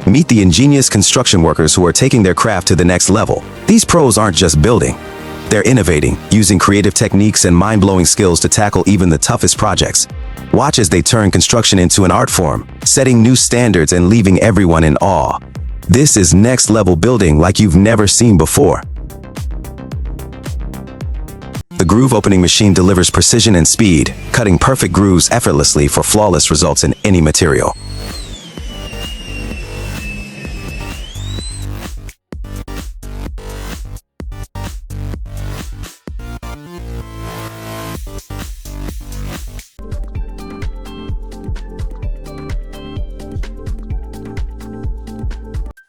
Meet the ingenious construction workers who are taking their craft to the next level. These pros aren't just building. They're innovating, using creative techniques and mind-blowing skills to tackle even the toughest projects. Watch as they turn construction into an art form, setting new standards and leaving everyone in awe. This is next-level building like you've never seen before. The groove opening machine delivers precision and speed, cutting perfect grooves effortlessly for flawless results in any material.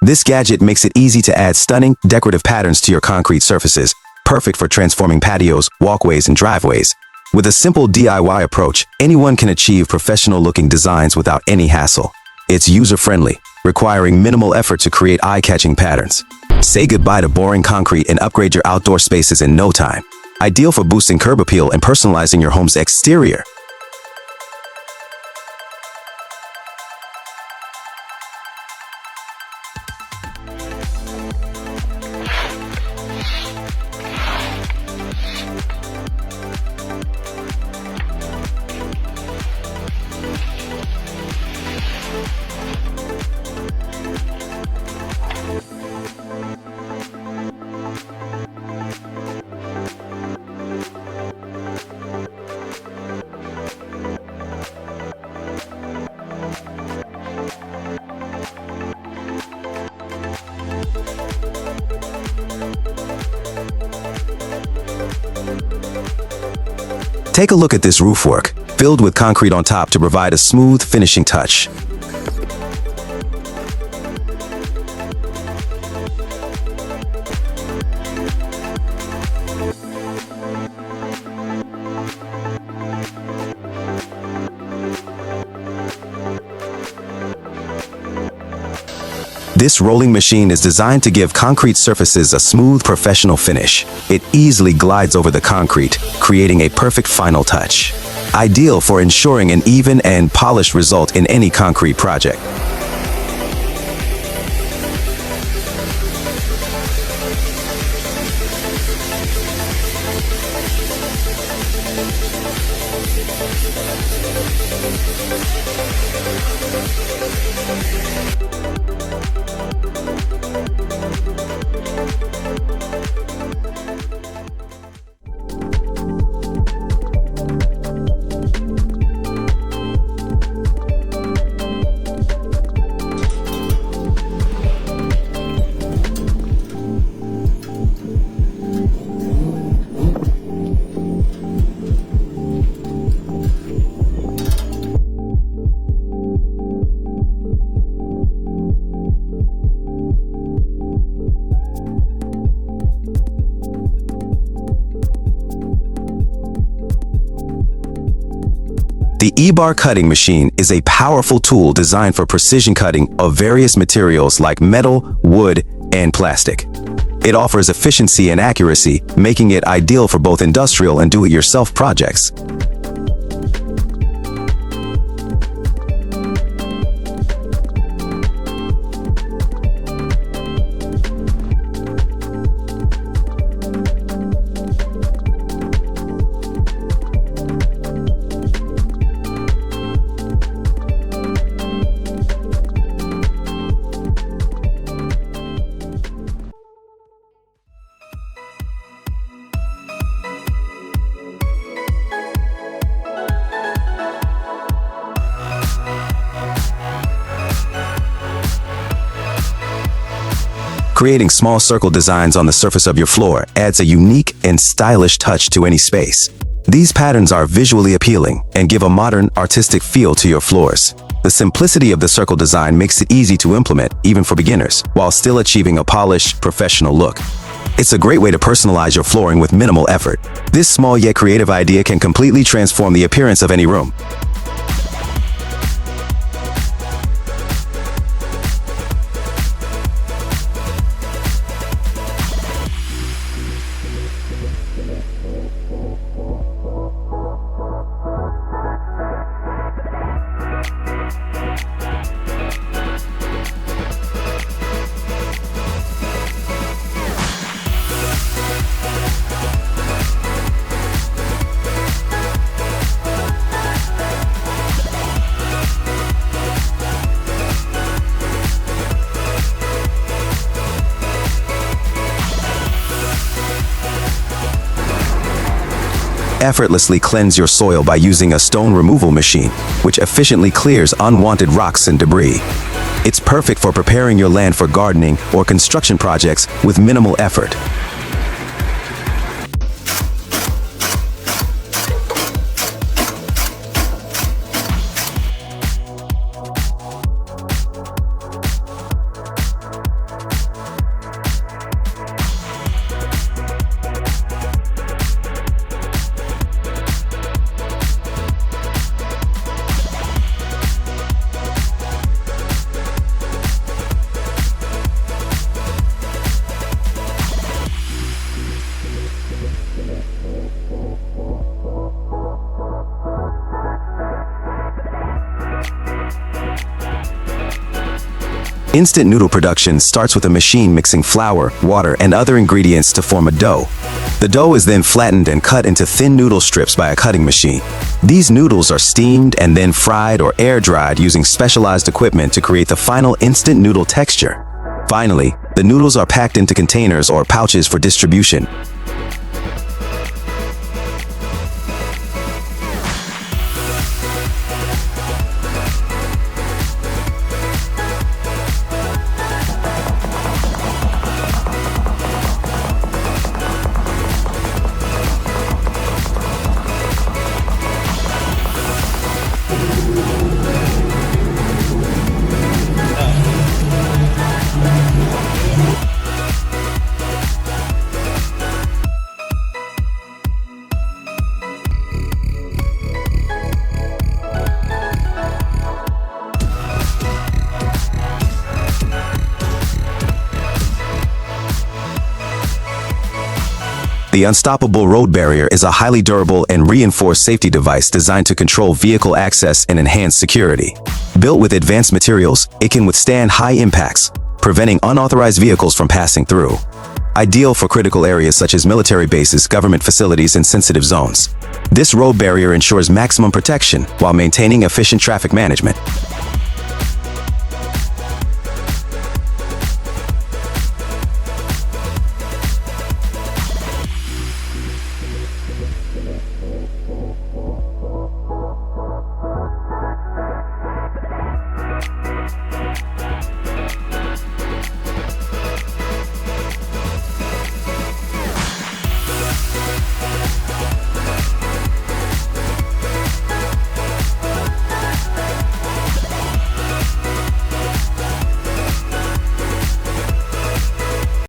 This gadget makes it easy to add stunning, decorative patterns to your concrete surfaces, perfect for transforming patios, walkways, and driveways. With a simple DIY approach, anyone can achieve professional-looking designs without any hassle. It's user-friendly, requiring minimal effort to create eye-catching patterns. Say goodbye to boring concrete and upgrade your outdoor spaces in no time. Ideal for boosting curb appeal and personalizing your home's exterior. Take a look at this roof work, filled with concrete on top to provide a smooth finishing touch. This rolling machine is designed to give concrete surfaces a smooth, professional finish. It easily glides over the concrete, creating a perfect final touch. Ideal for ensuring an even and polished result in any concrete project. The E-bar cutting machine is a powerful tool designed for precision cutting of various materials like metal, wood, and plastic. It offers efficiency and accuracy, making it ideal for both industrial and do-it-yourself projects. Creating small circle designs on the surface of your floor adds a unique and stylish touch to any space. These patterns are visually appealing and give a modern, artistic feel to your floors. The simplicity of the circle design makes it easy to implement, even for beginners, while still achieving a polished, professional look. It's a great way to personalize your flooring with minimal effort. This small yet creative idea can completely transform the appearance of any room. effortlessly cleanse your soil by using a stone removal machine, which efficiently clears unwanted rocks and debris. It's perfect for preparing your land for gardening or construction projects with minimal effort. Instant noodle production starts with a machine mixing flour, water, and other ingredients to form a dough. The dough is then flattened and cut into thin noodle strips by a cutting machine. These noodles are steamed and then fried or air-dried using specialized equipment to create the final instant noodle texture. Finally, the noodles are packed into containers or pouches for distribution. The Unstoppable Road Barrier is a highly durable and reinforced safety device designed to control vehicle access and enhance security. Built with advanced materials, it can withstand high impacts, preventing unauthorized vehicles from passing through. Ideal for critical areas such as military bases, government facilities, and sensitive zones. This road barrier ensures maximum protection while maintaining efficient traffic management.